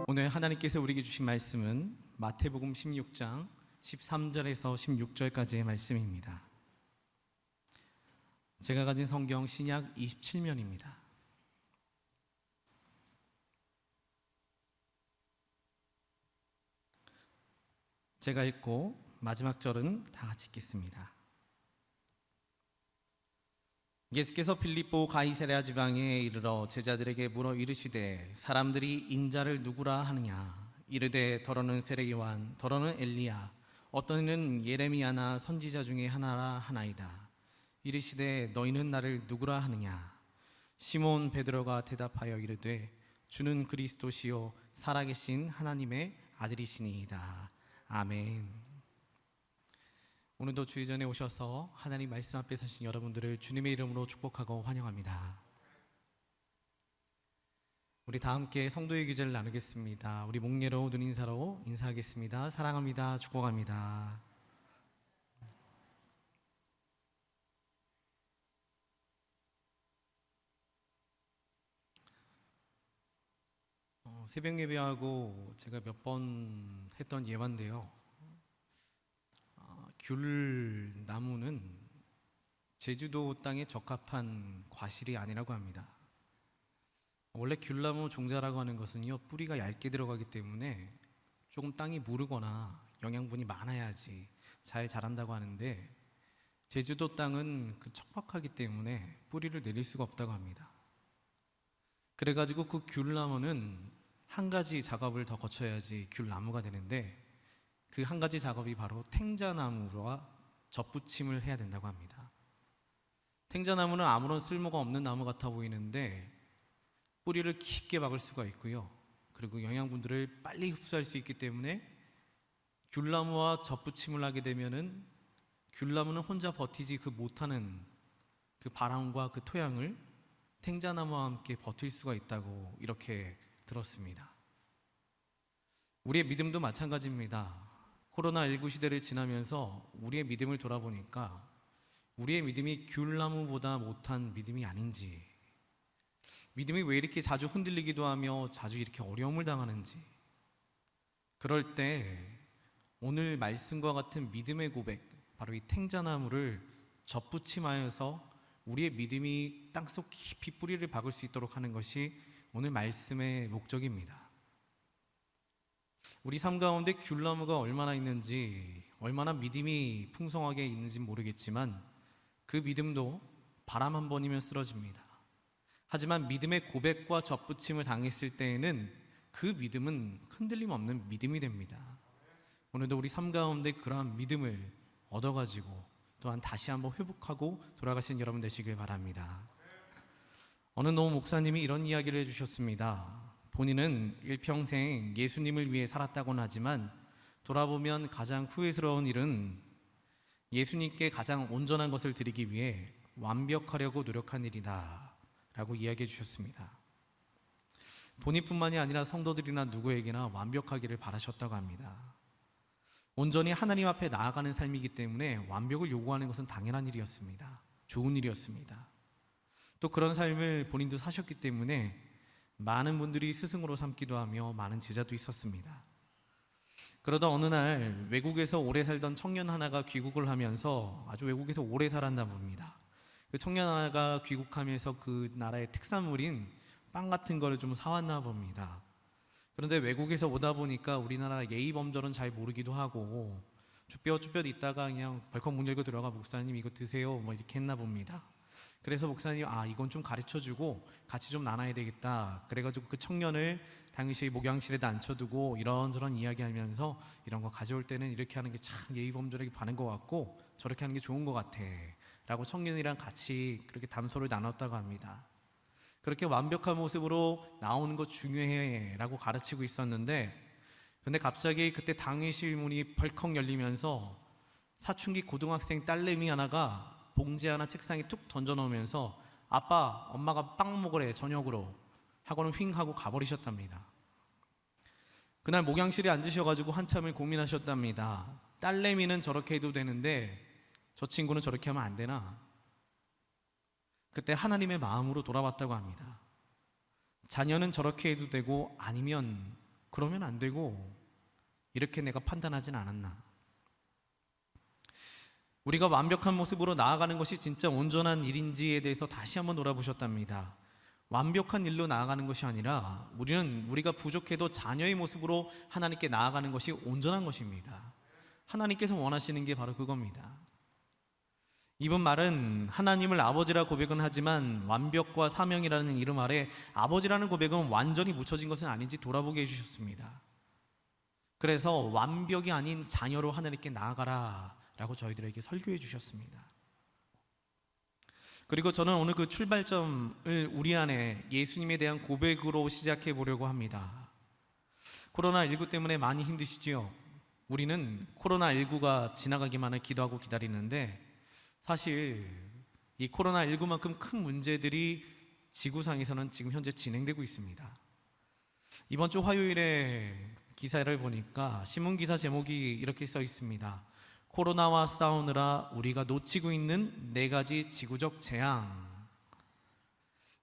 오늘 하나님께서 우리에게 주신 말씀은 마태복음 16장 13절에서 16절까지의 말씀입니다. 제가 가진 성경 신약 27면입니다. 제가 읽고 마지막 절은 다 같이 읽겠습니다. 예수께서 빌립보 가이사랴 지방에 이르러 제자들에게 물어 이르시되 사람들이 인자를 누구라 하느냐. 이르되 더러는 세례 요한, 더러는 엘리야, 어떤 이는 예레미야나 선지자 중에 하나라 하나이다. 이르시되 너희는 나를 누구라 하느냐. 시몬 베드로가 대답하여 이르되 주는 그리스도시요 살아계신 하나님의 아들이시니이다. 아멘. 오늘도 주의 전에 오셔서 하나님 말씀 앞에 서신 여러분들을 주님의 이름으로 축복하고 환영합니다. 우리 다 함께 성도의 기제를 나누겠습니다. 우리 목례로 눈 인사로 인사하겠습니다. 사랑합니다. 축복합니다. 새벽 예배하고 제가 몇 번 했던 예화인데요. 귤나무는 제주도 땅에 적합한 과실이 아니라고 합니다. 원래 귤나무 종자라고 하는 것은요, 뿌리가 얇게 들어가기 때문에 조금 땅이 무르거나 영양분이 많아야지 잘 자란다고 하는데, 제주도 땅은 척박하기 때문에 뿌리를 내릴 수가 없다고 합니다. 그래가지고 그 귤나무는 한 가지 작업을 더 거쳐야지 귤나무가 되는데, 그 한 가지 작업이 바로 탱자나무와 젖붙임을 해야 된다고 합니다. 탱자나무는 아무런 쓸모가 없는 나무 같아 보이는데 뿌리를 깊게 박을 수가 있고요. 그리고 영양분들을 빨리 흡수할 수 있기 때문에 귤나무와 젖붙임을 하게 되면은 귤나무는 혼자 버티지 못하는 그 바람과 그 토양을 탱자나무와 함께 버틸 수가 있다고 이렇게 들었습니다. 우리의 믿음도 마찬가지입니다. 코로나19 시대를 지나면서 우리의 믿음을 돌아보니까 우리의 믿음이 귤나무보다 못한 믿음이 아닌지, 믿음이 왜 이렇게 자주 흔들리기도 하며 자주 이렇게 어려움을 당하는지, 그럴 때 오늘 말씀과 같은 믿음의 고백, 바로 이 탱자나무를 젖붙임하여서 우리의 믿음이 땅속 깊이 뿌리를 박을 수 있도록 하는 것이 오늘 말씀의 목적입니다. 우리 삶 가운데 귤나무가 얼마나 있는지, 얼마나 믿음이 풍성하게 있는지 모르겠지만 그 믿음도 바람 한 번이면 쓰러집니다. 하지만 믿음의 고백과 젖붙임을 당했을 때에는 그 믿음은 흔들림 없는 믿음이 됩니다. 오늘도 우리 삶 가운데 그러한 믿음을 얻어가지고 또한 다시 한번 회복하고 돌아가신 여러분 되시길 바랍니다. 어느 노 목사님이 이런 이야기를 해주셨습니다. 본인은 일평생 예수님을 위해 살았다고는 하지만 돌아보면 가장 후회스러운 일은 예수님께 가장 온전한 것을 드리기 위해 완벽하려고 노력한 일이다 라고 이야기해 주셨습니다. 본인뿐만이 아니라 성도들이나 누구에게나 완벽하기를 바라셨다고 합니다. 온전히 하나님 앞에 나아가는 삶이기 때문에 완벽을 요구하는 것은 당연한 일이었습니다. 좋은 일이었습니다. 또 그런 삶을 본인도 사셨기 때문에 많은 분들이 스승으로 삼기도 하며 많은 제자도 있었습니다. 그러다 어느 날 외국에서 오래 살던 청년 하나가 귀국을 하면서 아주 외국에서 오래 살았나 봅니다. 그 청년 하나가 귀국하면서 그 나라의 특산물인 빵 같은 거를 좀 사왔나 봅니다. 그런데 외국에서 오다 보니까 우리나라 예의범절은 잘 모르기도 하고 쭈뼛쭈뼛 있다가 그냥 벌컥 문 열고 들어가 목사님 이거 드세요 뭐 이렇게 했나 봅니다. 그래서 목사님 이건 좀 가르쳐주고 같이 좀 나눠야 되겠다. 그래가지고 그 청년을 당시 목양실에다 앉혀두고 이런저런 이야기하면서 이런 거 가져올 때는 이렇게 하는 게 참 예의범절하게 바른 것 같고 저렇게 하는 게 좋은 것 같아 라고 청년이랑 같이 그렇게 담소를 나눴다고 합니다. 그렇게 완벽한 모습으로 나오는 거 중요해 라고 가르치고 있었는데, 근데 갑자기 그때 당회실 문이 벌컥 열리면서 사춘기 고등학생 딸내미 하나가 봉지 하나 책상에 툭 던져놓으면서 아빠, 엄마가 빵 먹으래 저녁으로 하고는 휙 하고 가버리셨답니다. 그날 목양실에 앉으셔가지고 한참을 고민하셨답니다. 딸내미는 저렇게 해도 되는데 저 친구는 저렇게 하면 안 되나? 그때 하나님의 마음으로 돌아왔다고 합니다. 자녀는 저렇게 해도 되고 아니면 그러면 안 되고 이렇게 내가 판단하진 않았나? 우리가 완벽한 모습으로 나아가는 것이 진짜 온전한 일인지에 대해서 다시 한번 돌아보셨답니다. 완벽한 일로 나아가는 것이 아니라 우리가 부족해도 자녀의 모습으로 하나님께 나아가는 것이 온전한 것입니다. 하나님께서 원하시는 게 바로 그겁니다. 이번 말은 하나님을 아버지라 고백은 하지만 완벽과 사명이라는 이름 아래 아버지라는 고백은 완전히 묻혀진 것은 아닌지 돌아보게 해주셨습니다. 그래서 완벽이 아닌 자녀로 하나님께 나아가라 라고 저희들에게 설교해 주셨습니다. 그리고 저는 오늘 그 출발점을 우리 안에 예수님에 대한 고백으로 시작해 보려고 합니다. 코로나19 때문에 많이 힘드시지요? 우리는 코로나19가 지나가기만을 기도하고 기다리는데 사실 이 코로나19만큼 큰 문제들이 지구상에서는 지금 현재 진행되고 있습니다. 이번 주 화요일에 기사를 보니까 신문기사 제목이 이렇게 써 있습니다. 코로나와 싸우느라 우리가 놓치고 있는 4가지 지구적 재앙.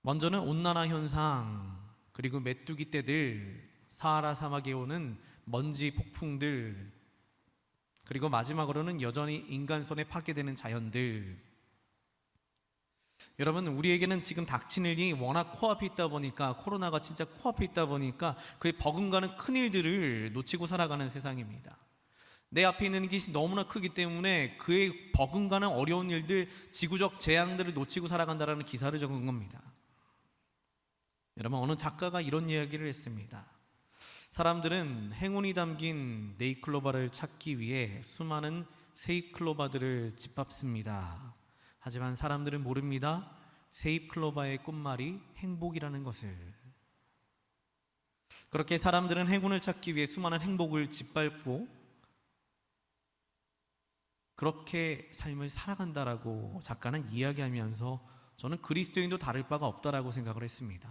먼저는 온난화 현상, 그리고 메뚜기 떼들, 사하라 사막에 오는 먼지 폭풍들, 그리고 마지막으로는 여전히 인간 손에 파괴되는 자연들. 여러분, 우리에게는 지금 닥친 일이 워낙 코앞에 있다 보니까, 코로나가 진짜 코앞에 있다 보니까 그의 버금가는 큰 일들을 놓치고 살아가는 세상입니다. 내 앞에 있는 것이 너무나 크기 때문에 그의 버금가는 어려운 일들, 지구적 재앙들을 놓치고 살아간다는 기사를 적은 겁니다. 여러분, 어느 작가가 이런 이야기를 했습니다. 사람들은 행운이 담긴 네잎클로바를 찾기 위해 수많은 세잎클로바들을 짓밟습니다. 하지만 사람들은 모릅니다. 세잎클로바의 끝말이 행복이라는 것을. 그렇게 사람들은 행운을 찾기 위해 수많은 행복을 짓밟고 그렇게 삶을 살아간다라고 작가는 이야기하면서 저는 그리스도인도 다를 바가 없다라고 생각을 했습니다.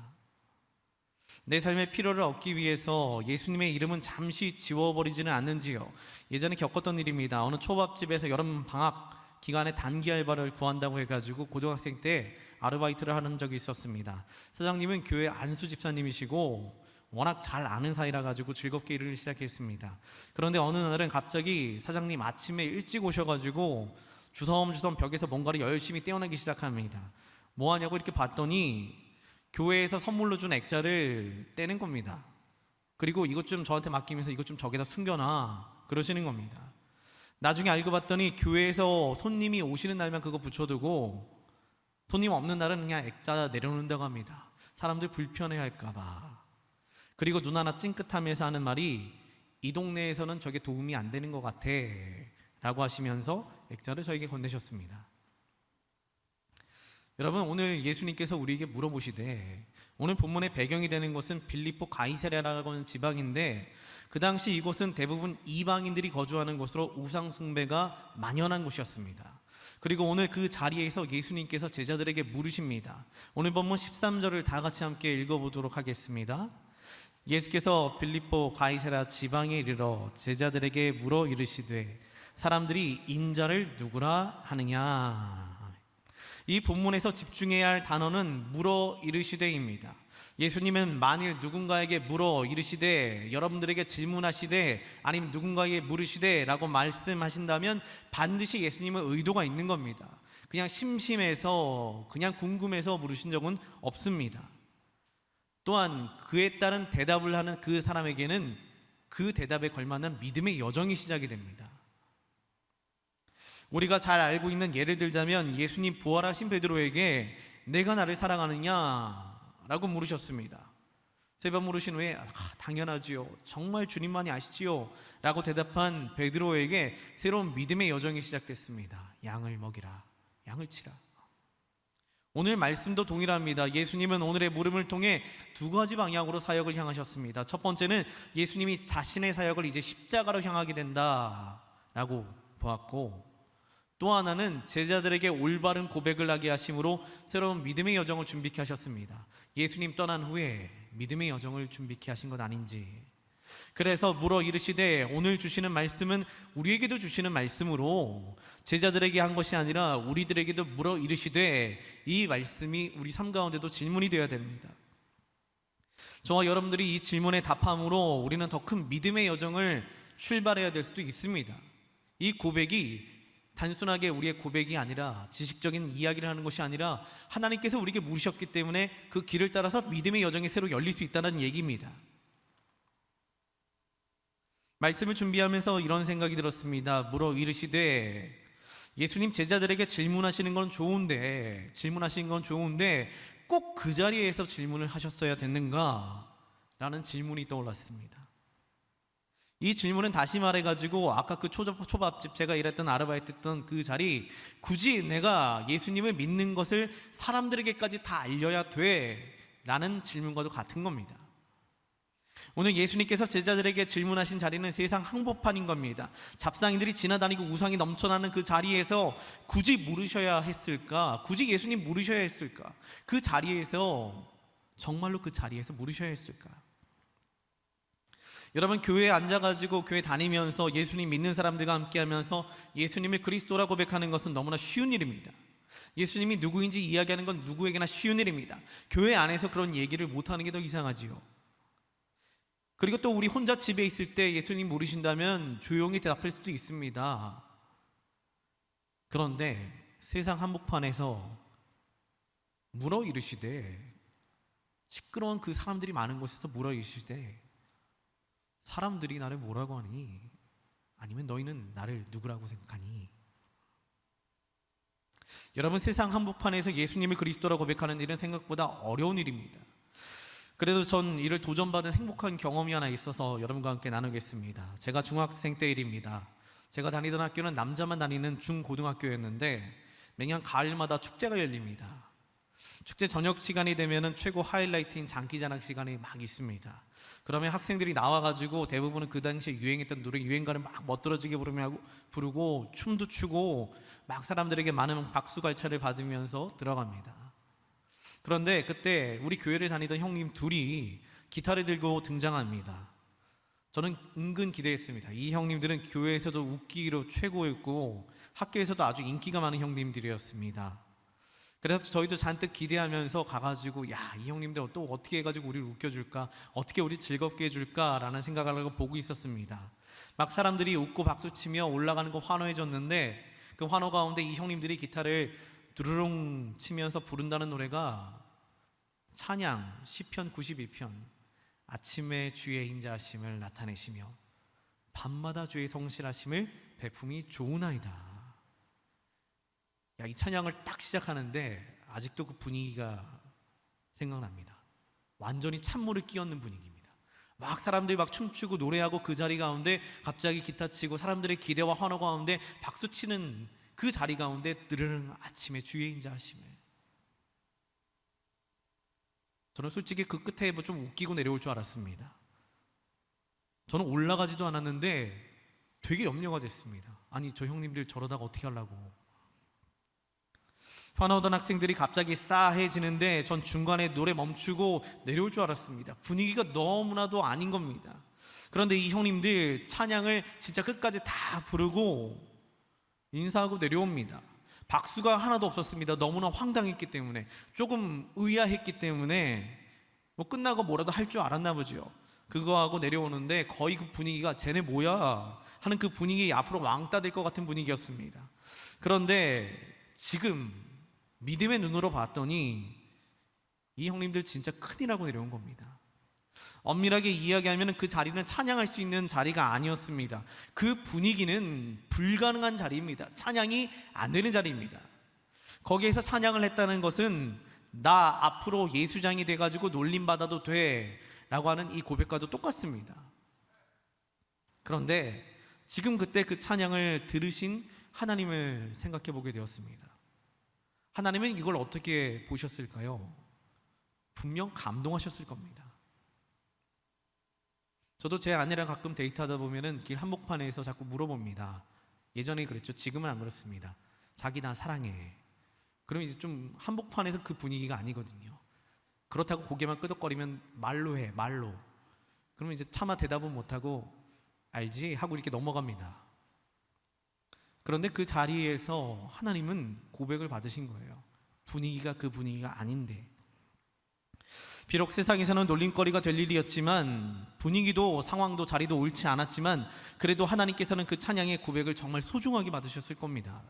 내 삶의 필요를 얻기 위해서 예수님의 이름은 잠시 지워버리지는 않는지요. 예전에 겪었던 일입니다. 어느 초밥집에서 여름 방학 기간에 단기 알바를 구한다고 해가지고 고등학생 때 아르바이트를 하는 적이 있었습니다. 사장님은 교회 안수 집사님이시고 워낙 잘 아는 사이라 가지고 즐겁게 일을 시작했습니다. 그런데 어느 날은 갑자기 사장님 아침에 일찍 오셔가지고 주섬주섬 벽에서 뭔가를 열심히 떼어내기 시작합니다. 뭐 하냐고 이렇게 봤더니 교회에서 선물로 준 액자를 떼는 겁니다. 그리고 이것 좀 저한테 맡기면서 이것 좀 저기다 숨겨놔 그러시는 겁니다. 나중에 알고 봤더니 교회에서 손님이 오시는 날만 그거 붙여두고 손님 없는 날은 그냥 액자 내려놓는다고 합니다. 사람들 불편해할까봐. 그리고 눈 하나 찡긋하면서 하는 말이 이 동네에서는 저게 도움이 안 되는 것 같아 라고 하시면서 액자를 저에게 건네셨습니다. 여러분, 오늘 예수님께서 우리에게 물어보시되, 오늘 본문의 배경이 되는 것은 빌립보 가이사랴라고 하는 지방인데 그 당시 이곳은 대부분 이방인들이 거주하는 곳으로 우상 숭배가 만연한 곳이었습니다. 그리고 오늘 그 자리에서 예수님께서 제자들에게 물으십니다. 오늘 본문 13절을 다 같이 함께 읽어보도록 하겠습니다. 예수께서 빌립보 가이사랴 지방에 이르러 제자들에게 물어 이르시되 사람들이 인자를 누구라 하느냐. 이 본문에서 집중해야 할 단어는 물어 이르시되입니다. 예수님은 만일 누군가에게 물어 이르시되, 여러분들에게 질문하시되, 아니면 누군가에게 물으시되 라고 말씀하신다면 반드시 예수님은 의도가 있는 겁니다. 그냥 심심해서, 그냥 궁금해서 물으신 적은 없습니다. 또한 그에 따른 대답을 하는 그 사람에게는 그 대답에 걸맞는 믿음의 여정이 시작이 됩니다. 우리가 잘 알고 있는 예를 들자면 예수님 부활하신 베드로에게 내가 나를 사랑하느냐 라고 물으셨습니다. 3번 물으신 후에 당연하지요, 정말 주님만이 아시지요 라고 대답한 베드로에게 새로운 믿음의 여정이 시작됐습니다. 양을 먹이라, 양을 치라. 오늘 말씀도 동일합니다. 예수님은 오늘의 물음을 통해 2가지 방향으로 사역을 향하셨습니다. 첫 번째는 예수님이 자신의 사역을 이제 십자가로 향하게 된다라고 보았고, 또 하나는 제자들에게 올바른 고백을 하게 하심으로 새로운 믿음의 여정을 준비케 하셨습니다. 예수님 떠난 후에 믿음의 여정을 준비케 하신 것 아닌지. 그래서 물어 이르시되, 오늘 주시는 말씀은 우리에게도 주시는 말씀으로 제자들에게 한 것이 아니라 우리들에게도 물어 이르시되, 이 말씀이 우리 삶 가운데도 질문이 되어야 됩니다. 저와 여러분들이 이 질문에 답함으로 우리는 더 큰 믿음의 여정을 출발해야 될 수도 있습니다. 이 고백이 단순하게 우리의 고백이 아니라 지식적인 이야기를 하는 것이 아니라 하나님께서 우리에게 물으셨기 때문에 그 길을 따라서 믿음의 여정이 새로 열릴 수 있다는 얘기입니다. 말씀을 준비하면서 이런 생각이 들었습니다. 물어 이르시되, 예수님 제자들에게 질문하시는 건 좋은데 꼭 그 자리에서 질문을 하셨어야 됐는가? 라는 질문이 떠올랐습니다. 이 질문은 다시 말해가지고 아까 그 초밥집 제가 일했던 아르바이트 했던 그 자리, 굳이 내가 예수님을 믿는 것을 사람들에게까지 다 알려야 돼? 라는 질문과도 같은 겁니다. 오늘 예수님께서 제자들에게 질문하신 자리는 세상 한복판인 겁니다. 잡상인들이 지나다니고 우상이 넘쳐나는 그 자리에서 굳이 물으셔야 했을까? 굳이 예수님 물으셔야 했을까? 그 자리에서, 정말로 그 자리에서 물으셔야 했을까? 여러분, 교회에 앉아가지고 교회 다니면서 예수님 믿는 사람들과 함께하면서 예수님을 그리스도라 고백하는 것은 너무나 쉬운 일입니다. 예수님이 누구인지 이야기하는 건 누구에게나 쉬운 일입니다. 교회 안에서 그런 얘기를 못하는 게 더 이상하지요. 그리고 또 우리 혼자 집에 있을 때 예수님 물으신다면 조용히 대답할 수도 있습니다. 그런데 세상 한복판에서 물어 이르시되, 시끄러운 그 사람들이 많은 곳에서 물어 이르시되, 사람들이 나를 뭐라고 하니? 아니면 너희는 나를 누구라고 생각하니? 여러분, 세상 한복판에서 예수님을 그리스도라고 고백하는 일은 생각보다 어려운 일입니다. 그래도 전 이를 도전받은 행복한 경험이 하나 있어서 여러분과 함께 나누겠습니다. 제가 중학생 때 일입니다. 제가 다니던 학교는 남자만 다니는 중고등학교였는데 매년 가을마다 축제가 열립니다. 축제 저녁 시간이 되면은 최고 하이라이트인 장기자랑 시간이 막 있습니다. 그러면 학생들이 나와가지고 대부분은 그 당시에 유행했던 노래, 유행가를 막 멋들어지게 부르고 춤도 추고 막 사람들에게 많은 박수갈채를 받으면서 들어갑니다. 그런데 그때 우리 교회를 다니던 형님 둘이 기타를 들고 등장합니다. 저는 은근 기대했습니다. 이 형님들은 교회에서도 웃기기로 최고였고 학교에서도 아주 인기가 많은 형님들이었습니다. 그래서 저희도 잔뜩 기대하면서 가가지고, 야, 이 형님들 또 어떻게 해가지고 우리를 웃겨줄까, 어떻게 우리 즐겁게 해줄까 라는 생각을 하고 보고 있었습니다. 막 사람들이 웃고 박수치며 올라가는 거 환호해줬는데 그 환호 가운데 이 형님들이 기타를 두루룽 치면서 부른다는 노래가 찬양 시편 92편, 아침에 주의 인자하심을 나타내시며 밤마다 주의 성실하심을 베품이 좋으나이다. 야, 이 찬양을 딱 시작하는데 아직도 그 분위기가 생각납니다. 완전히 찬물을 끼얹는 분위기입니다. 막 사람들이 막 춤추고 노래하고 그 자리 가운데 갑자기 기타 치고 사람들의 기대와 환호 가운데 박수 치는 그 자리 가운데 드르릉 아침에 주의 인자하심을. 저는 솔직히 그 끝에 뭐 좀 웃기고 내려올 줄 알았습니다. 저는 올라가지도 않았는데 되게 염려가 됐습니다. 아니, 저 형님들 저러다가 어떻게 하려고. 환호하던 학생들이 갑자기 싸해지는데 전 중간에 노래 멈추고 내려올 줄 알았습니다. 분위기가 너무나도 아닌 겁니다. 그런데 이 형님들 찬양을 진짜 끝까지 다 부르고 인사하고 내려옵니다. 박수가 하나도 없었습니다. 너무나 황당했기 때문에, 조금 의아했기 때문에 뭐 끝나고 뭐라도 할 줄 알았나 보죠. 그거 하고 내려오는데 거의 그 분위기가 쟤네 뭐야 하는 그 분위기, 앞으로 왕따 될 것 같은 분위기였습니다. 그런데 지금 믿음의 눈으로 봤더니 이 형님들 진짜 큰일 하고 내려온 겁니다. 엄밀하게 이야기하면 그 자리는 찬양할 수 있는 자리가 아니었습니다. 그 분위기는 불가능한 자리입니다. 찬양이 안 되는 자리입니다. 거기에서 찬양을 했다는 것은 나 앞으로 예수장이 돼가지고 놀림받아도 돼 라고 하는 이 고백과도 똑같습니다. 그런데 지금 그때 그 찬양을 들으신 하나님을 생각해 보게 되었습니다. 하나님은 이걸 어떻게 보셨을까요? 분명 감동하셨을 겁니다. 저도 제 아내랑 가끔 데이트하다 보면은 길 한복판에서 자꾸 물어봅니다. 예전에 그랬죠. 지금은 안 그렇습니다. 자기 나 사랑해. 그럼 이제 좀 한복판에서 그 분위기가 아니거든요. 그렇다고 고개만 끄덕거리면 말로 해, 말로. 그러면 이제 차마 대답은 못하고 알지? 하고 이렇게 넘어갑니다. 그런데 그 자리에서 하나님은 고백을 받으신 거예요. 분위기가 그 분위기가 아닌데. 비록 세상에서는 놀림거리가 될 일이었지만, 분위기도 상황도 자리도 옳지 않았지만, 그래도 하나님께서는 그 찬양의 고백을 정말 소중하게 받으셨을 겁니다.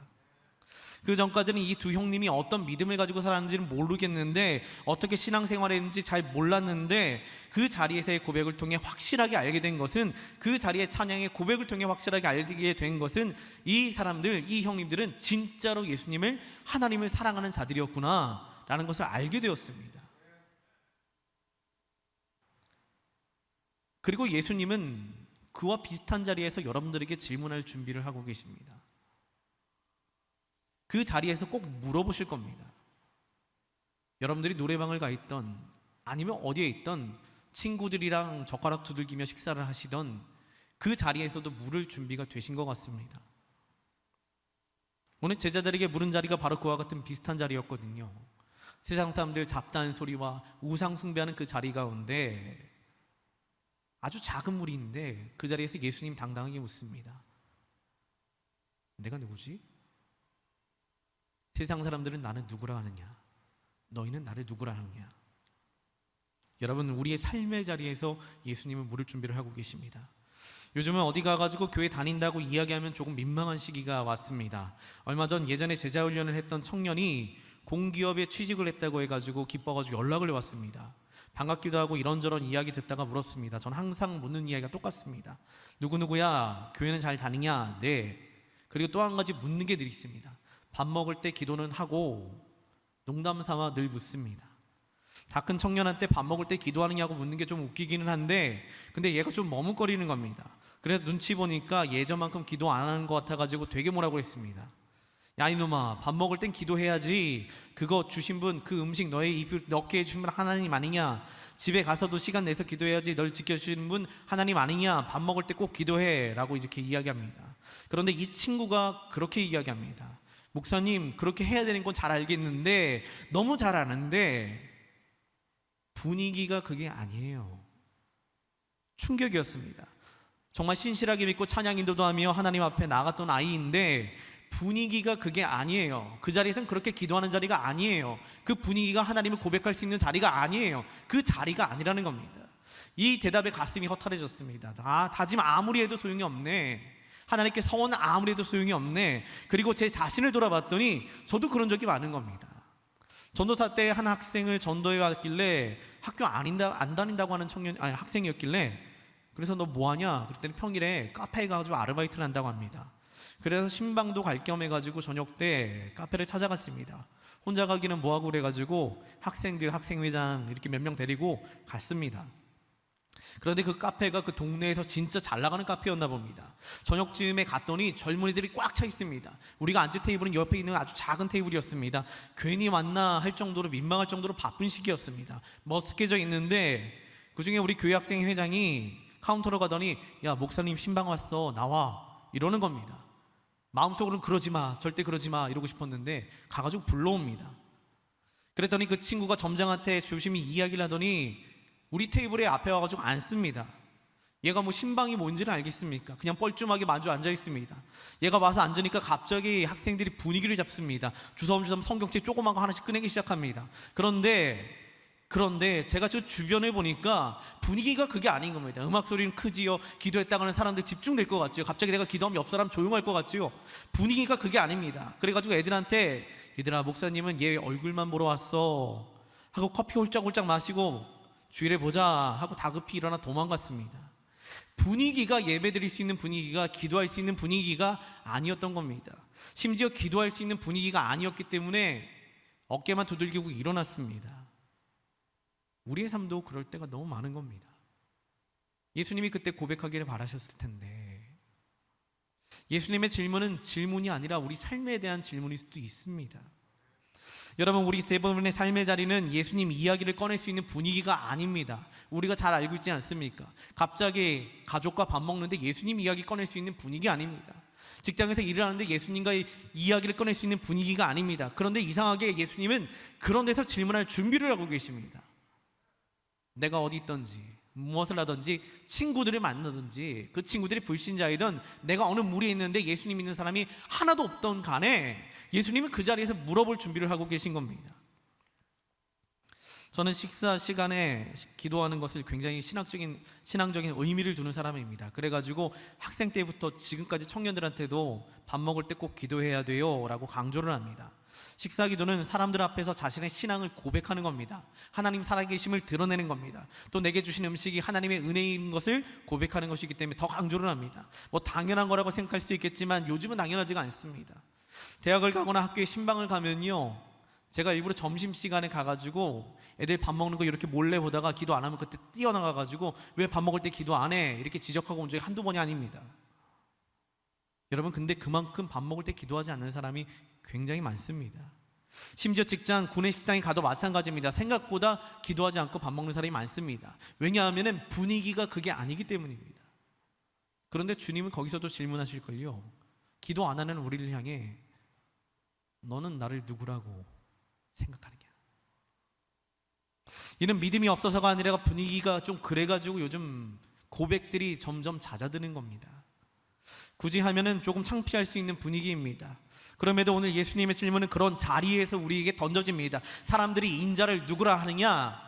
그 전까지는 이 두 형님이 어떤 믿음을 가지고 살았는지는 모르겠는데, 어떻게 신앙생활을 했는지 잘 몰랐는데, 그 자리에서의 고백을 통해 확실하게 알게 된 것은, 그 자리의 찬양의 고백을 통해 확실하게 알게 된 것은, 이 사람들, 이 형님들은 진짜로 예수님을, 하나님을 사랑하는 자들이었구나 라는 것을 알게 되었습니다. 그리고 예수님은 그와 비슷한 자리에서 여러분들에게 질문할 준비를 하고 계십니다. 그 자리에서 꼭 물어보실 겁니다. 여러분들이 노래방을 가 있던, 아니면 어디에 있던, 친구들이랑 젓가락 두들기며 식사를 하시던 그 자리에서도 물을 준비가 되신 것 같습니다. 오늘 제자들에게 물은 자리가 바로 그와 같은 비슷한 자리였거든요. 세상 사람들 잡다한 소리와 우상 숭배하는 그 자리 가운데 아주 작은 물인데, 그 자리에서 예수님 당당하게 묻습니다. 내가 누구지? 세상 사람들은 나는 누구라 하느냐? 너희는 나를 누구라 하느냐? 여러분, 우리의 삶의 자리에서 예수님은 물을 준비를 하고 계십니다. 요즘은 어디 가가지고 교회 다닌다고 이야기하면 조금 민망한 시기가 왔습니다. 얼마 전 예전에 제자훈련을 했던 청년이 공기업에 취직을 했다고 해가지고 기뻐가지고 연락을 왔습니다. 반갑기도 하고 이런저런 이야기 듣다가 물었습니다. 전 항상 묻는 이야기가 똑같습니다. 누구누구야, 교회는 잘 다니냐? 네. 그리고 또 한 가지 묻는 게 늘 있습니다. 밥 먹을 때 기도는 하고? 농담 삼아 늘 묻습니다. 다 큰 청년한테 밥 먹을 때 기도하느냐고 묻는 게 좀 웃기기는 한데, 근데 얘가 좀 머뭇거리는 겁니다. 그래서 눈치 보니까 예전만큼 기도 안 하는 것 같아가지고 되게 뭐라고 했습니다. 야 이놈아, 밥 먹을 땐 기도해야지. 그거 주신 분, 그 음식 너의 입을 넣게 해주신 분 하나님 아니냐? 집에 가서도 시간 내서 기도해야지. 널 지켜주시는 분 하나님 아니냐? 밥 먹을 때 꼭 기도해 라고 이렇게 이야기합니다. 그런데 이 친구가 그렇게 이야기합니다. 목사님, 그렇게 해야 되는 건 잘 알겠는데, 너무 잘 아는데 분위기가 그게 아니에요. 충격이었습니다. 정말 신실하게 믿고 찬양 인도도 하며 하나님 앞에 나갔던 아이인데 분위기가 그게 아니에요. 그 자리에서는 그렇게 기도하는 자리가 아니에요. 그 분위기가 하나님을 고백할 수 있는 자리가 아니에요. 그 자리가 아니라는 겁니다. 이 대답에 가슴이 허탈해졌습니다. 다짐 아무리 해도 소용이 없네. 하나님께 서원 아무리 해도 소용이 없네. 그리고 제 자신을 돌아봤더니 저도 그런 적이 많은 겁니다. 전도사 때 한 학생을 전도해 왔길래 학교 안 다닌다고 하는 학생이었길래, 그래서 너 뭐하냐? 그랬더니 평일에 카페에 가가지고 아르바이트를 한다고 합니다. 그래서 신방도 갈 겸 해가지고 저녁 때 카페를 찾아갔습니다. 혼자 가기는 뭐하고 그래가지고 학생들, 학생회장 이렇게 몇 명 데리고 갔습니다. 그런데 그 카페가 그 동네에서 진짜 잘 나가는 카페였나 봅니다. 저녁쯤에 갔더니 젊은이들이 꽉 차 있습니다. 우리가 앉을 테이블은 옆에 있는 아주 작은 테이블이었습니다. 괜히 왔나 할 정도로, 민망할 정도로 바쁜 시기였습니다. 머쓱해져 있는데 그중에 우리 교회 학생 회장이 카운터로 가더니 야 목사님 신방 왔어, 나와, 이러는 겁니다. 마음속으로는 그러지 마, 절대 그러지 마 이러고 싶었는데 가가지고 불러옵니다. 그랬더니 그 친구가 점장한테 조심히 이야기를 하더니 우리 테이블에 앞에 와가지고 앉습니다. 얘가 뭐 신방이 뭔지는 알겠습니까? 그냥 뻘쭘하게 마주 앉아 있습니다. 얘가 와서 앉으니까 갑자기 학생들이 분위기를 잡습니다. 주섬주섬 성경책 조그만 거 하나씩 꺼내기 시작합니다. 그런데 제가 저 주변을 보니까 분위기가 그게 아닌 겁니다. 음악 소리는 크지요. 기도했다가 하는 사람들 집중될 것 같지요. 갑자기 내가 기도하면 옆 사람 조용할 것 같지요. 분위기가 그게 아닙니다. 그래가지고 애들한테 얘들아 목사님은 얘 얼굴만 보러 왔어 하고 커피 홀짝홀짝 마시고 주일에 보자 하고 다급히 일어나 도망갔습니다. 분위기가, 예배드릴 수 있는 분위기가, 기도할 수 있는 분위기가 아니었던 겁니다. 심지어 기도할 수 있는 분위기가 아니었기 때문에 어깨만 두들기고 일어났습니다. 우리의 삶도 그럴 때가 너무 많은 겁니다. 예수님이 그때 고백하기를 바라셨을 텐데, 예수님의 질문은 질문이 아니라 우리 삶에 대한 질문일 수도 있습니다. 여러분, 우리 대부분의 삶의 자리는 예수님 이야기를 꺼낼 수 있는 분위기가 아닙니다. 우리가 잘 알고 있지 않습니까? 갑자기 가족과 밥 먹는데 예수님 이야기 꺼낼 수 있는 분위기 아닙니다. 직장에서 일을 하는데 예수님과 이야기를 꺼낼 수 있는 분위기가 아닙니다. 그런데 이상하게 예수님은 그런 데서 질문할 준비를 하고 계십니다. 내가 어디 있든지, 무엇을 하든지, 친구들을 만나든지, 그 친구들이 불신자이든 내가 어느 무리에 있는데 예수님 믿는 사람이 하나도 없던 간에 예수님은 그 자리에서 물어볼 준비를 하고 계신 겁니다. 저는 식사 시간에 기도하는 것을 굉장히 신앙적인 의미를 두는 사람입니다. 그래가지고 학생 때부터 지금까지 청년들한테도 밥 먹을 때 꼭 기도해야 돼요 라고 강조를 합니다. 식사 기도는 사람들 앞에서 자신의 신앙을 고백하는 겁니다. 하나님 살아계심을 드러내는 겁니다. 또 내게 주신 음식이 하나님의 은혜인 것을 고백하는 것이기 때문에 더 강조를 합니다. 뭐 당연한 거라고 생각할 수 있겠지만 요즘은 당연하지가 않습니다. 대학을 가거나 학교에 신방을 가면요, 제가 일부러 점심시간에 가가지고 애들 밥 먹는 거 이렇게 몰래 보다가 기도 안 하면 그때 뛰어나가가지고 왜 밥 먹을 때 기도 안 해? 이렇게 지적하고 온 적이 한두 번이 아닙니다. 여러분, 근데 그만큼 밥 먹을 때 기도하지 않는 사람이 굉장히 많습니다. 심지어 직장, 구내 식당에 가도 마찬가지입니다. 생각보다 기도하지 않고 밥 먹는 사람이 많습니다. 왜냐하면 분위기가 그게 아니기 때문입니다. 그런데 주님은 거기서도 질문하실걸요. 기도 안 하는 우리를 향해 너는 나를 누구라고 생각하느냐? 이는 믿음이 없어서가 아니라 분위기가 좀 그래가지고 요즘 고백들이 점점 잦아드는 겁니다. 굳이 하면은 조금 창피할 수 있는 분위기입니다. 그럼에도 오늘 예수님의 질문은 그런 자리에서 우리에게 던져집니다. 사람들이 인자를 누구라 하느냐?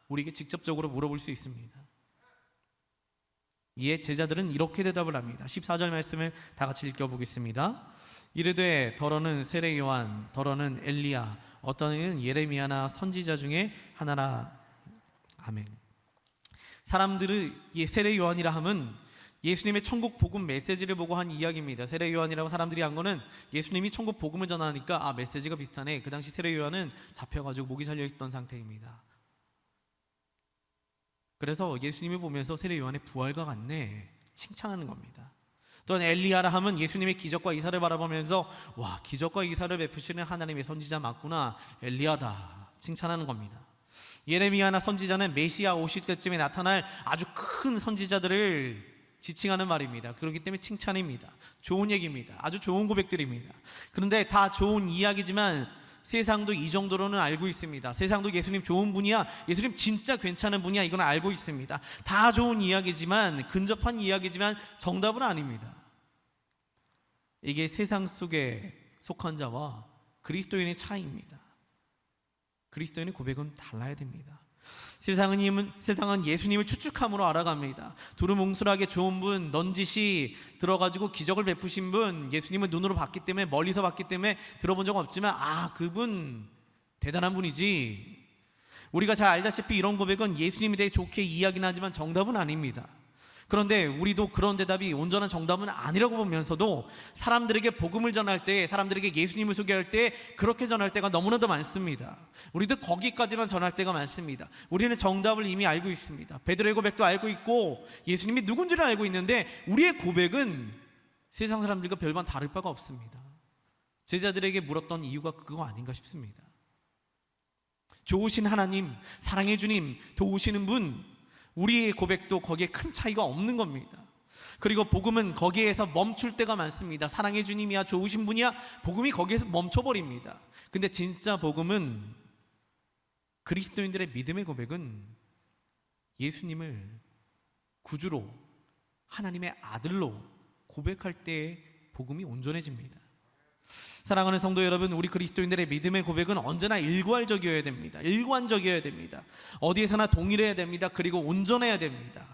우리에게 직접적으로 물어볼 수 있습니다. 이에 제자들은 이렇게 대답을 합니다. 14절 말씀을 다 같이 읽어보겠습니다. 이르되 더러는 세례 요한, 더러는 엘리야, 어떤 이는 예레미야나 선지자 중에 하나라. 아멘. 사람들을 세례 요한이라 함은 예수님의 천국 복음 메시지를 보고 한 이야기입니다. 세례 요한이라고 사람들이 한 거는 예수님이 천국 복음을 전하니까 아, 메시지가 비슷하네. 그 당시 세례 요한은 잡혀가지고 목이 잘려있던 상태입니다. 그래서 예수님을 보면서 세례 요한의 부활과 같네 칭찬하는 겁니다. 또한 엘리야라 하면 예수님의 기적과 이사를 바라보면서 와, 기적과 이사를 베푸시는 하나님의 선지자 맞구나, 엘리야다 칭찬하는 겁니다. 예레미야나 선지자는 메시아 오실 때쯤에 나타날 아주 큰 선지자들을 지칭하는 말입니다. 그렇기 때문에 칭찬입니다. 좋은 얘기입니다. 아주 좋은 고백들입니다. 그런데 다 좋은 이야기지만 세상도 이 정도로는 알고 있습니다. 세상도 예수님 좋은 분이야, 예수님 진짜 괜찮은 분이야, 이건 알고 있습니다. 다 좋은 이야기지만, 근접한 이야기지만 정답은 아닙니다. 이게 세상 속에 속한 자와 그리스도인의 차이입니다. 그리스도인의 고백은 달라야 됩니다. 세상은 예수님을 추측함으로 알아갑니다. 두루뭉술하게 좋은 분, 넌지시 들어가지고 기적을 베푸신 분, 예수님을 눈으로 봤기 때문에, 멀리서 봤기 때문에 들어본 적 없지만 아, 그분 대단한 분이지. 우리가 잘 알다시피 이런 고백은 예수님에 대해 좋게 이야기는 하지만 정답은 아닙니다. 그런데 우리도 그런 대답이 온전한 정답은 아니라고 보면서도 사람들에게 복음을 전할 때, 사람들에게 예수님을 소개할 때 그렇게 전할 때가 너무나도 많습니다. 우리도 거기까지만 전할 때가 많습니다. 우리는 정답을 이미 알고 있습니다. 베드로의 고백도 알고 있고 예수님이 누군지를 알고 있는데 우리의 고백은 세상 사람들과 별반 다를 바가 없습니다. 제자들에게 물었던 이유가 그거 아닌가 싶습니다. 좋으신 하나님, 사랑의 주님, 도우시는 분, 우리의 고백도 거기에 큰 차이가 없는 겁니다. 그리고 복음은 거기에서 멈출 때가 많습니다. 사랑의 주님이야, 좋으신 분이야, 복음이 거기에서 멈춰버립니다. 근데 진짜 복음은, 그리스도인들의 믿음의 고백은 예수님을 구주로, 하나님의 아들로 고백할 때 복음이 온전해집니다. 사랑하는 성도 여러분, 우리 그리스도인들의 믿음의 고백은 언제나 일괄적이어야 됩니다. 일관적이어야 됩니다. 어디에서나 동일해야 됩니다. 그리고 온전해야 됩니다.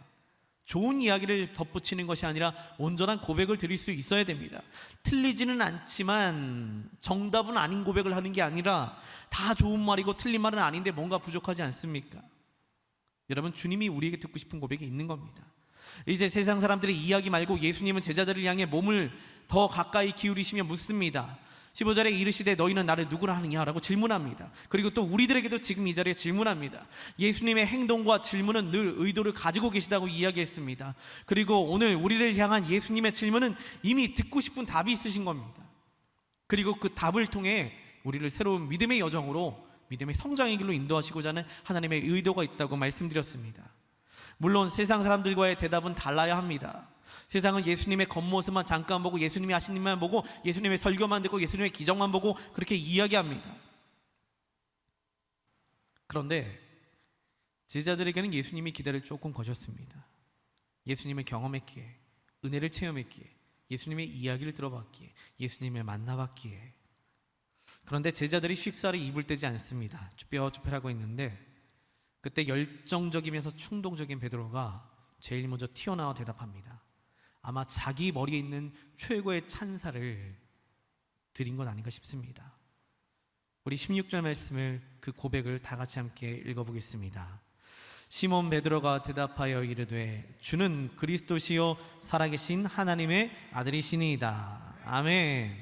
좋은 이야기를 덧붙이는 것이 아니라 온전한 고백을 드릴 수 있어야 됩니다. 틀리지는 않지만 정답은 아닌 고백을 하는 게 아니라 다 좋은 말이고 틀린 말은 아닌데 뭔가 부족하지 않습니까? 여러분, 주님이 우리에게 듣고 싶은 고백이 있는 겁니다. 이제 세상 사람들의 이야기 말고 예수님은 제자들을 향해 몸을 더 가까이 기울이시며 묻습니다. 15절에 이르시되 너희는 나를 누구라 하느냐 라고 질문합니다. 그리고 또 우리들에게도 지금 이 자리에 질문합니다. 예수님의 행동과 질문은 늘 의도를 가지고 계시다고 이야기했습니다. 그리고 오늘 우리를 향한 예수님의 질문은 이미 듣고 싶은 답이 있으신 겁니다. 그리고 그 답을 통해 우리를 새로운 믿음의 여정으로, 믿음의 성장의 길로 인도하시고자 하는 하나님의 의도가 있다고 말씀드렸습니다. 물론 세상 사람들과의 대답은 달라야 합니다. 세상은 예수님의 겉모습만 잠깐 보고, 예수님이 하신 일만 보고, 예수님의 설교만 듣고, 예수님의 기적만 보고 그렇게 이야기합니다. 그런데 제자들에게는 예수님이 기대를 조금 거셨습니다. 예수님을 경험했기에, 은혜를 체험했기에, 예수님의 이야기를 들어봤기에, 예수님을 만나봤기에. 그런데 제자들이 쉽사리 입을 떼지 않습니다. 쭈뼛쭈뼛하고 있는데 그때 열정적이면서 충동적인 베드로가 제일 먼저 튀어나와 대답합니다. 아마 자기 머리에 있는 최고의 찬사를 드린 건 아닌가 싶습니다. 우리 16절 말씀을, 그 고백을 다 같이 함께 읽어보겠습니다. 시몬 베드로가 대답하여 이르되 주는 그리스도시요 살아계신 하나님의 아들이시니이다. 아멘.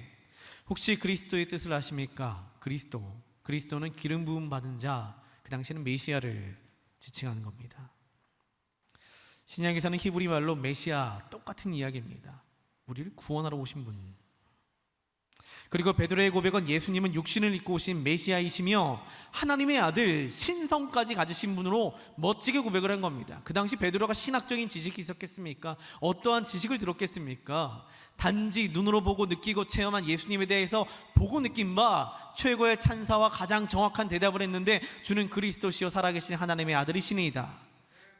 혹시 그리스도의 뜻을 아십니까? 그리스도는 기름 부음 받은 자, 그 당시에는 메시아를 지칭하는 겁니다. 신약에서는 히브리 말로 메시아, 똑같은 이야기입니다. 우리를 구원하러 오신 분. 그리고 베드로의 고백은 예수님은 육신을 입고 오신 메시아이시며 하나님의 아들, 신성까지 가지신 분으로 멋지게 고백을 한 겁니다. 그 당시 베드로가 신학적인 지식이 있었겠습니까? 어떠한 지식을 들었겠습니까? 단지 눈으로 보고 느끼고 체험한 예수님에 대해서 보고 느낀 바 최고의 찬사와 가장 정확한 대답을 했는데 주는 그리스도시요 살아계신 하나님의 아들이시니이다.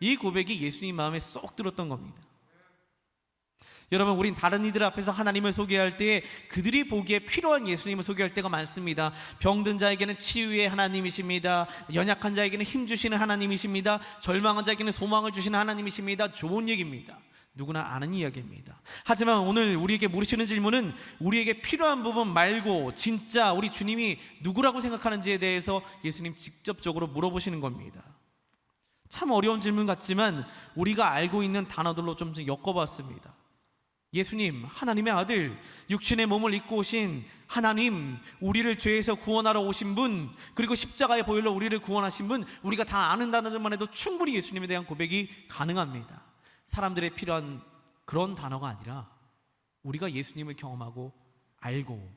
이 고백이 예수님 마음에 쏙 들었던 겁니다. 여러분, 우린 다른 이들 앞에서 하나님을 소개할 때에 그들이 보기에 필요한 예수님을 소개할 때가 많습니다. 병든 자에게는 치유의 하나님이십니다. 연약한 자에게는 힘 주시는 하나님이십니다. 절망한 자에게는 소망을 주시는 하나님이십니다. 좋은 얘기입니다. 누구나 아는 이야기입니다. 하지만 오늘 우리에게 물으시는 질문은 우리에게 필요한 부분 말고 진짜 우리 주님이 누구라고 생각하는지에 대해서 예수님 직접적으로 물어보시는 겁니다. 참 어려운 질문 같지만 우리가 알고 있는 단어들로 좀 엮어봤습니다. 예수님, 하나님의 아들, 육신의 몸을 입고 오신 하나님, 우리를 죄에서 구원하러 오신 분, 그리고 십자가의 보혈로 우리를 구원하신 분, 우리가 다 아는 단어들만 해도 충분히 예수님에 대한 고백이 가능합니다. 사람들의 필요한 그런 단어가 아니라 우리가 예수님을 경험하고 알고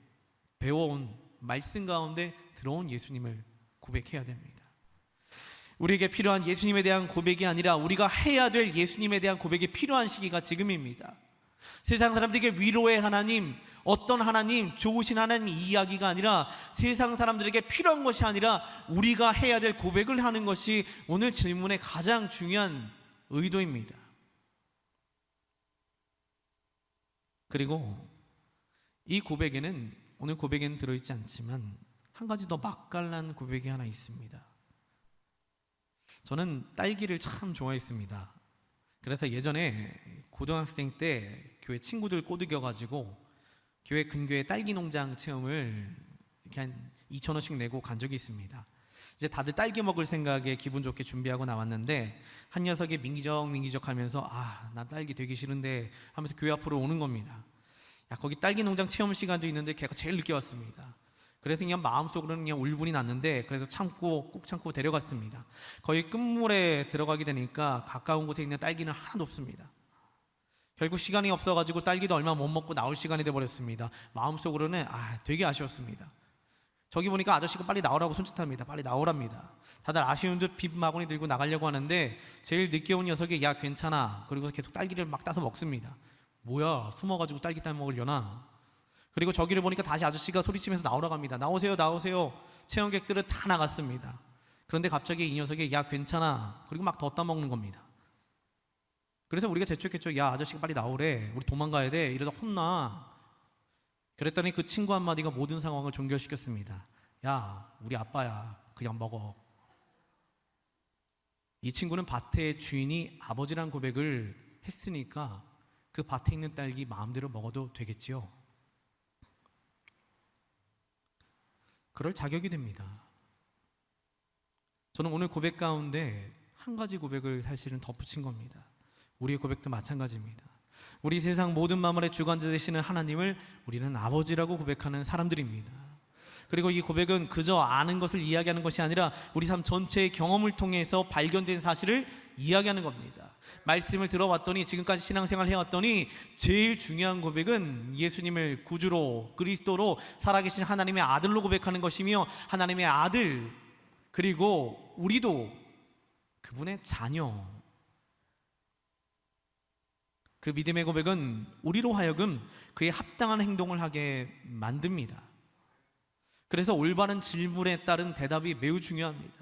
배워온 말씀 가운데 들어온 예수님을 고백해야 됩니다. 우리에게 필요한 예수님에 대한 고백이 아니라 우리가 해야 될 예수님에 대한 고백이 필요한 시기가 지금입니다. 세상 사람들에게 위로의 하나님, 어떤 하나님, 좋으신 하나님 이야기가 아니라 세상 사람들에게 필요한 것이 아니라 우리가 해야 될 고백을 하는 것이 오늘 질문의 가장 중요한 의도입니다. 그리고 이 고백에는, 오늘 고백에는 들어있지 않지만 한 가지 더 맛깔난 고백이 하나 있습니다. 저는 딸기를 참 좋아했습니다. 그래서 예전에 고등학생 때 교회 친구들 꼬드겨가지고 교회 근교에 딸기 농장 체험을 이렇게 한 2,000원씩 내고 간 적이 있습니다. 이제 다들 딸기 먹을 생각에 기분 좋게 준비하고 나왔는데 한 녀석이 민기적 하면서 나 딸기 되게 싫은데 하면서 교회 앞으로 오는 겁니다. 거기 딸기 농장 체험 시간도 있는데 걔가 제일 늦게 왔습니다. 그래서 그냥 마음속으로는 그냥 울분이 났는데 그래서 꾹 참고 데려갔습니다. 거의 끝물에 들어가게 되니까 가까운 곳에 있는 딸기는 하나도 없습니다. 결국 시간이 없어가지고 딸기도 얼마 못 먹고 나올 시간이 돼버렸습니다. 마음속으로는 되게 아쉬웠습니다. 저기 보니까 아저씨가 빨리 나오라고 손짓합니다. 빨리 나오랍니다. 다들 아쉬운 듯 빗마구니 들고 나가려고 하는데 제일 늦게 온 녀석이 야 괜찮아, 그리고 계속 딸기를 막 따서 먹습니다. 뭐야, 숨어가지고 딸기 따 먹으려나? 그리고 저기를 보니까 다시 아저씨가 소리치면서 나오라고 합니다. 나오세요, 나오세요. 체험객들은 다 나갔습니다. 그런데 갑자기 이 녀석이 야 괜찮아, 그리고 막 더 따먹는 겁니다. 그래서 우리가 재촉했죠. 야 아저씨가 빨리 나오래, 우리 도망가야 돼, 이러다 혼나. 그랬더니 그 친구 한마디가 모든 상황을 종결시켰습니다. 야 우리 아빠야, 그냥 먹어. 이 친구는 밭의 주인이 아버지란 고백을 했으니까 그 밭에 있는 딸기 마음대로 먹어도 되겠지요. 그럴 자격이 됩니다. 저는 오늘 고백 가운데 한 가지 고백을 사실은 덧붙인 겁니다. 우리의 고백도 마찬가지입니다. 우리 세상 모든 만물의 주관자 되시는 하나님을 우리는 아버지라고 고백하는 사람들입니다. 그리고 이 고백은 그저 아는 것을 이야기하는 것이 아니라 우리 삶 전체의 경험을 통해서 발견된 사실을 이야기하는 겁니다. 말씀을 들어왔더니, 지금까지 신앙생활 해왔더니 제일 중요한 고백은 예수님을 구주로, 그리스도로, 살아계신 하나님의 아들로 고백하는 것이며, 하나님의 아들, 그리고 우리도 그분의 자녀. 그 믿음의 고백은 우리로 하여금 그에 합당한 행동을 하게 만듭니다. 그래서 올바른 질문에 따른 대답이 매우 중요합니다.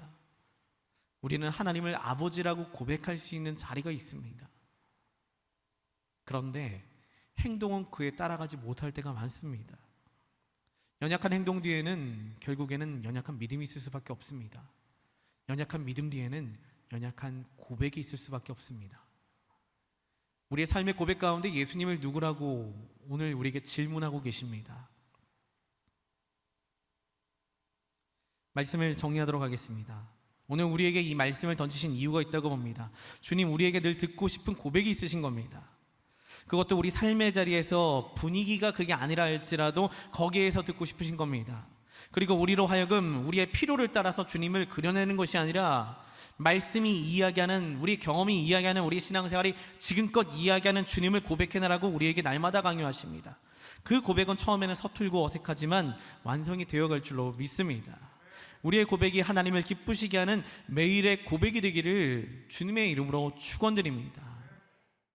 우리는 하나님을 아버지라고 고백할 수 있는 자리가 있습니다. 그런데 행동은 그에 따라가지 못할 때가 많습니다. 연약한 행동 뒤에는 결국에는 연약한 믿음이 있을 수밖에 없습니다. 연약한 믿음 뒤에는 연약한 고백이 있을 수밖에 없습니다. 우리의 삶의 고백 가운데 예수님을 누구라고 오늘 우리에게 질문하고 계십니다. 말씀을 정리하도록 하겠습니다. 오늘 우리에게 이 말씀을 던지신 이유가 있다고 봅니다. 주님, 우리에게 늘 듣고 싶은 고백이 있으신 겁니다. 그것도 우리 삶의 자리에서 분위기가 그게 아니라 할지라도 거기에서 듣고 싶으신 겁니다. 그리고 우리로 하여금 우리의 필요를 따라서 주님을 그려내는 것이 아니라 말씀이 이야기하는, 우리 경험이 이야기하는, 우리 신앙생활이 지금껏 이야기하는 주님을 고백해내라고 우리에게 날마다 강요하십니다. 그 고백은 처음에는 서툴고 어색하지만 완성이 되어갈 줄로 믿습니다. 우리의 고백이 하나님을 기쁘시게 하는 매일의 고백이 되기를 주님의 이름으로 축원드립니다.